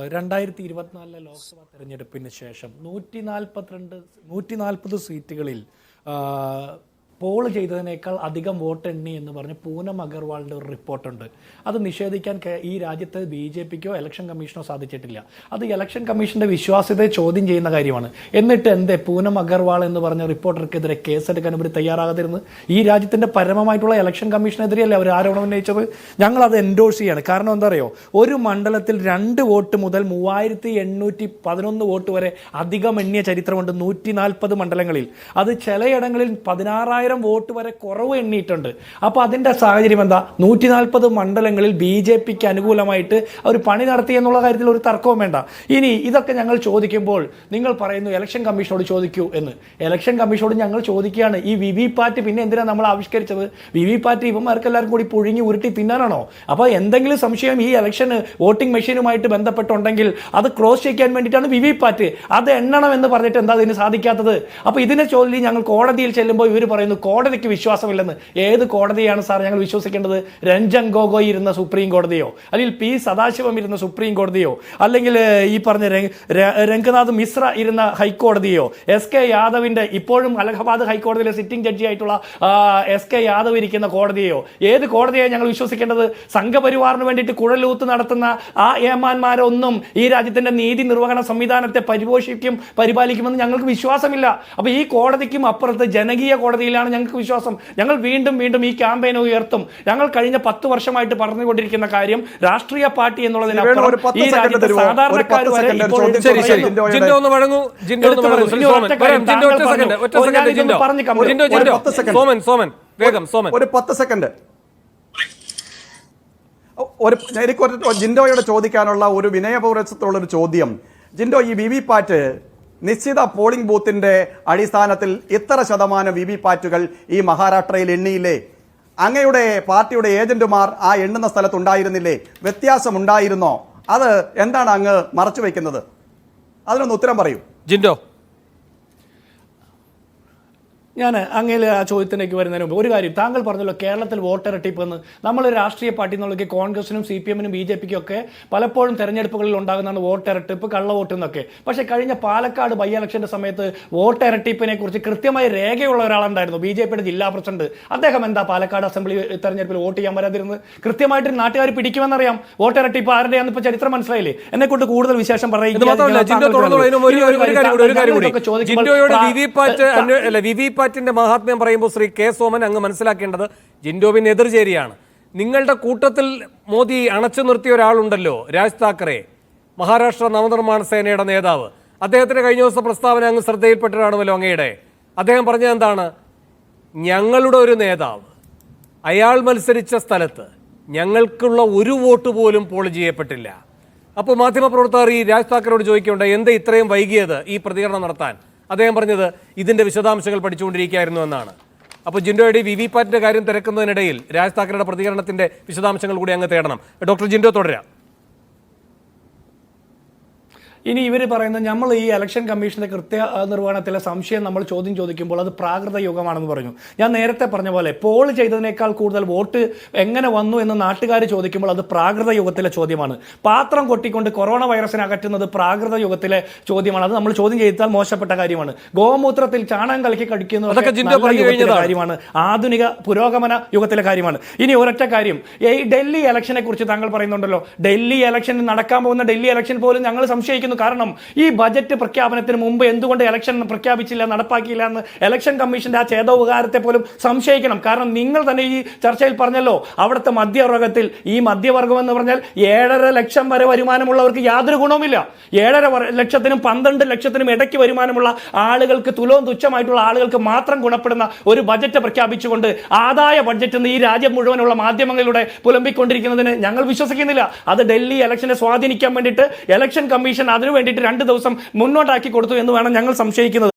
2024 ലോക്സഭാ തെരഞ്ഞെടുപ്പിന് ശേഷം 140 സീറ്റുകളിൽ പോൾ ചെയ്തതിനേക്കാൾ അധികം വോട്ട് എണ്ണി എന്ന് പറഞ്ഞ് പൂനം അഗർവാളിൻ്റെ ഒരു റിപ്പോർട്ടുണ്ട്. അത് നിഷേധിക്കാൻ ഈ രാജ്യത്ത് BJPക്കോ ഇലക്ഷൻ കമ്മീഷനോ സാധിച്ചിട്ടില്ല. അത് ഇലക്ഷൻ കമ്മീഷന്റെ വിശ്വാസ്യതയെ ചോദ്യം ചെയ്യുന്ന കാര്യമാണ്. എന്നിട്ട് എന്തേ പൂനം അഗർവാൾ എന്ന് പറഞ്ഞ റിപ്പോർട്ടർക്കെതിരെ കേസെടുക്കാൻ ഇവർ തയ്യാറാകാതിരുന്നത്? ഈ രാജ്യത്തിന്റെ പരമമായിട്ടുള്ള ഇലക്ഷൻ കമ്മീഷനെതിരെയല്ലേ അവർ ആരോപണം ഉന്നയിച്ചത്? ഞങ്ങൾ അത് എൻഡോഴ്സ് ചെയ്യാണ്. കാരണം എന്താ അറിയോ, ഒരു മണ്ഡലത്തിൽ 2 വോട്ട് മുതൽ 3811 വോട്ട് വരെ അധികം എണ്ണിയ ചരിത്രമുണ്ട് 140 മണ്ഡലങ്ങളിൽ. അത് ചിലയിടങ്ങളിൽ 16,000 വോട്ട് വരെ കുറവ് എണ്ണിയിട്ടുണ്ട്. അപ്പോൾ അതിന്റെ സാഹചര്യം എന്താ? 140 മണ്ഡലങ്ങളിൽ BJPക്ക് അനുകൂലമായിട്ട് അവർ പണി നടത്തി എന്നുള്ള കാര്യത്തിൽ ഒരു തർക്കവും വേണ്ട. ഇനി ഇതൊക്കെ ഞങ്ങൾ ചോദിക്കുമ്പോൾ നിങ്ങൾ പറയുന്നു ഇലക്ഷൻ കമ്മീഷനോട് ചോദിക്കൂ എന്ന്. ഇലക്ഷൻ കമ്മീഷനോട് ഞങ്ങൾ ചോദിക്കുകയാണ്, ഈ VVPAT പിന്നെ എന്തിനാണ് നമ്മൾ ആവിഷ്കരിച്ചത്? VVPAT ഇവന്മാർക്കെല്ലാവർക്കും കൂടി പുഴുങ്ങി ഉരുട്ടി തിന്നാനാണോ? അപ്പോൾ എന്തെങ്കിലും സംശയം ഈ ഇലക്ഷൻ വോട്ടിംഗ് മെഷീനുമായിട്ട് ബന്ധപ്പെട്ടുണ്ടെങ്കിൽ അത് ക്ലോസ് ചെയ്യാൻ വേണ്ടിയിട്ടാണ് VVPAT. അത് എണ്ണണം എന്ന് പറഞ്ഞിട്ട് എന്താ അതിന് സാധിക്കാത്തത്? അപ്പോൾ ഇതിനെ ചൊല്ലി ഞങ്ങൾ കോടതിയിൽ ചെല്ലുമ്പോൾ ഇവർ പറയുന്നു കോടതിക്ക് വിശ്വാസമില്ലെന്ന്. ഏത് കോടതിയാണ് സാർ ഞങ്ങൾ വിശ്വസിക്കേണ്ടത്? രഞ്ജൻ ഗൊഗോയ് ഇരുന്ന സുപ്രീം കോടതിയോ, അല്ലെങ്കിൽ P സദാശിവം ഇരുന്ന സുപ്രീം കോടതിയോ, അല്ലെങ്കിൽ ഈ പറഞ്ഞ രംഗനാഥ് മിശ്ര ഇരുന്ന ഹൈക്കോടതിയോ, SK യാദവിന്റെ ഇപ്പോഴും അലഹബാദ് ഹൈക്കോടതിയിലെ സിറ്റിംഗ് ജഡ്ജി ആയിട്ടുള്ള SK യാദവ് ഇരിക്കുന്ന കോടതിയോ? ഏത് കോടതിയാണ് ഞങ്ങൾ വിശ്വസിക്കേണ്ടത്? സംഘപരിവാറിന് വേണ്ടിയിട്ട് കുഴലൂത്ത് നടത്തുന്ന ആ ഏമാന്മാരൊന്നും ഈ രാജ്യത്തിന്റെ നീതി നിർവഹണ സംവിധാനത്തെ പരിപാലിക്കുമെന്ന് ഞങ്ങൾക്ക് വിശ്വാസമില്ല. അപ്പൊ ഈ കോടതിക്കും അപ്പുറത്ത് ജനകീയ കോടതിയിലാണ് ഞങ്ങൾക്ക് വിശ്വാസം. ഞങ്ങൾ വീണ്ടും വീണ്ടും ഈ ക്യാമ്പയിൻ ഉയർത്തും. ഞങ്ങൾ കഴിഞ്ഞ 10 വർഷമായിട്ട് പറഞ്ഞുകൊണ്ടിരിക്കുന്ന കാര്യം, രാഷ്ട്രീയ പാർട്ടി എന്നുള്ളതിനപ്പുറം ഈ രാജ്യത്തെ സാധാരണക്കാർ വരെ ജിൻഡോയോട് ചോദിക്കാനുള്ള ഒരു വിനയപൂർവ്വമുള്ള ഒരു ചോദ്യം. ജിൻഡോ, ഈ VVPAT നിശ്ചിത പോളിംഗ് ബൂത്തിന്റെ അടിസ്ഥാനത്തിൽ ഇത്ര ശതമാനം VVPATകൾ ഈ മഹാരാഷ്ട്രയിൽ എണ്ണിയില്ലേ? അങ്ങയുടെ പാർട്ടിയുടെ ഏജന്റുമാർ ആ എണ്ണുന്ന സ്ഥലത്തുണ്ടായിരുന്നില്ലേ? വ്യത്യാസമുണ്ടായിരുന്നോ? അത് എന്താണ് അങ്ങ് മറച്ചു വയ്ക്കുന്നത്? അതിനൊന്ന് ഉത്തരം പറയൂ ജിൻഡോ. ഞാൻ അങ്ങനെ ആ ചോദ്യത്തിലേക്ക് വരുന്നതിന് മുമ്പ് ഒരു കാര്യം, താങ്കൾ പറഞ്ഞല്ലോ കേരളത്തിൽ വോട്ടിരട്ടിപ്പ് എന്ന്. നമ്മൾ രാഷ്ട്രീയ പാർട്ടി എന്നുള്ളത് കോൺഗ്രസിനും CPM-നും BJPക്കും ഒക്കെ പലപ്പോഴും തെരഞ്ഞെടുപ്പുകളിൽ ഉണ്ടാകുന്നതാണ് വോട്ടിരട്ടിപ്പ്, കള്ളവോട്ട് എന്നൊക്കെ. പക്ഷേ കഴിഞ്ഞ പാലക്കാട് ബൈ ഇലക്ഷന്റെ സമയത്ത് വോട്ടിരട്ടിപ്പിനെ കുറിച്ച് കൃത്യമായി രേഖയുള്ള ഒരാളുണ്ടായിരുന്നു, BJPയുടെ ജില്ലാ പ്രസിഡന്റ്. അദ്ദേഹം എന്താ പാലക്കാട് അസംബ്ലി തെരഞ്ഞെടുപ്പിൽ വോട്ട് ചെയ്യാൻ വരാതിരുന്നത്? കൃത്യമായിട്ട് നാട്ടുകാർ പിടിക്കുമെന്നറിയാം. വോട്ടിരട്ടിപ്പ് ആരുടെയാണെന്ന് ഇപ്പൊ ചരിത്രം മനസ്സിലായില്ലേ? എന്നെ കൊണ്ട് കൂടുതൽ വിശേഷം പറയുന്നത് മഹാത്മ്യം പറയുമ്പോൾ ശ്രീ K. സോമൻ അങ്ങ് മനസ്സിലാക്കേണ്ടത് ജിൻഡോവിന് എതിർചേരിയാണ്. നിങ്ങളുടെ കൂട്ടത്തിൽ മോദി അണച്ചു നിർത്തിയ ഒരാളുണ്ടല്ലോ, രാജ് താക്കറെ, മഹാരാഷ്ട്ര നവനിർമ്മാണ സേനയുടെ നേതാവ്. അദ്ദേഹത്തിന്റെ കഴിഞ്ഞ ദിവസം പ്രസ്താവന അങ്ങ് ശ്രദ്ധയിൽപ്പെട്ടതാണല്ലോ അങ്ങയുടെ. അദ്ദേഹം പറഞ്ഞത് എന്താണ്? ഞങ്ങളുടെ ഒരു നേതാവ് അയാൾ മത്സരിച്ച സ്ഥലത്ത് ഞങ്ങൾക്കുള്ള ഒരു വോട്ട് പോലും പോൾ ചെയ്യപ്പെട്ടില്ല. അപ്പോൾ മാധ്യമപ്രവർത്തകർ ഈ രാജ് താക്കറോട് ചോദിക്കേണ്ട എന്താ ഇത്രയും വൈകിയത് ഈ പ്രതികരണം നടത്താൻ? അദ്ദേഹം പറഞ്ഞത് ഇതിന്റെ വിശദാംശങ്ങൾ പഠിച്ചുകൊണ്ടിരിക്കുകയായിരുന്നു എന്നാണ്. അപ്പോൾ ജിൻഡോയുടെ VVPATന്റെ കാര്യം തിരക്കുന്നതിനിടയിൽ രാജ് താക്കറയുടെ പ്രതികരണത്തിന്റെ വിശദാംശങ്ങൾ കൂടി അങ്ങ് തേടണം. ഡോക്ടർ ജിൻഡോ തുടരാം. ഇനി ഇവർ പറയുന്നത് നമ്മൾ ഈ ഇലക്ഷൻ കമ്മീഷന്റെ നിർവഹണത്തിലെ സംശയം നമ്മൾ ചോദ്യം ചോദിക്കുമ്പോൾ അത് പ്രാകൃത യുഗമാണെന്ന് പറഞ്ഞു. ഞാൻ നേരത്തെ പറഞ്ഞ പോലെ പോൾ ചെയ്തതിനേക്കാൾ കൂടുതൽ വോട്ട് എങ്ങനെ വന്നു എന്ന് നാട്ടുകാർ ചോദിക്കുമ്പോൾ അത് പ്രാകൃത യുഗത്തിലെ ചോദ്യമാണ്. പാത്രം കൊട്ടിക്കൊണ്ട് കൊറോണ വൈറസിനെ അകറ്റുന്നത് പ്രാകൃത യുഗത്തിലെ ചോദ്യമാണ്. അത് നമ്മൾ ചോദ്യം ചെയ്താൽ മോശപ്പെട്ട കാര്യമാണ്. ഗോമൂത്രത്തിൽ ചാണകം കലക്കി കഴിക്കുന്നത് കാര്യമാണ്, ആധുനിക പുരോഗമന യുഗത്തിലെ കാര്യമാണ്. ഇനി ഒരൊറ്റ കാര്യം, ഈ ഡൽഹി ഇലക്ഷനെ കുറിച്ച് താങ്കൾ പറയുന്നുണ്ടല്ലോ. ഡൽഹി ഇലക്ഷൻ നടക്കാൻ പോകുന്ന ഡൽഹി ഇലക്ഷൻ പോലും ഞങ്ങൾ സംശയിക്കുന്നു. കാരണം ഈ ബജറ്റ് പ്രഖ്യാപനത്തിന് മുമ്പ് എന്തുകൊണ്ട് ഇലക്ഷൻ പ്രഖ്യാപിച്ചില്ല, നടപ്പാക്കിയില്ല എന്ന് ഇലക്ഷൻ കമ്മീഷന്റെ ആ ചേതോപകാരത്തെ പോലും സംശയിക്കണം. കാരണം നിങ്ങൾ തന്നെ ഈ ചർച്ചയിൽ പറഞ്ഞല്ലോ, അവിടുത്തെ മധ്യവർഗത്തിൽ, ഈ മധ്യവർഗം എന്ന് പറഞ്ഞാൽ 7.5 ലക്ഷം വരെ വരുമാനമുള്ളവർക്ക് യാതൊരു ഗുണവുമില്ല. 7.5 ലക്ഷത്തിനും 12 ലക്ഷത്തിനും ഇടയ്ക്ക് വരുമാനമുള്ള ആളുകൾക്ക്, തുലവും തുച്ഛമായിട്ടുള്ള ആളുകൾക്ക് മാത്രം ഗുണപ്പെടുന്ന ഒരു ബജറ്റ് പ്രഖ്യാപിച്ചുകൊണ്ട് ആദായ ബഡ്ജറ്റ് എന്ന് ഈ രാജ്യം മുഴുവനുള്ള മാധ്യമങ്ങളിലൂടെ പുലമ്പിക്കൊണ്ടിരിക്കുന്നതിന് ഞങ്ങൾ വിശ്വസിക്കുന്നില്ല. അത് ഡൽഹി ഇലക്ഷനെ സ്വാധീനിക്കാൻ വേണ്ടിയിട്ട് ഇലക്ഷൻ കമ്മീഷൻ അതിനു വേണ്ടിയിട്ട് 2 ദിവസം മുന്നോട്ടാക്കി കൊടുത്തു എന്ന് വേണം ഞങ്ങൾ സംശയിക്കുന്നത്.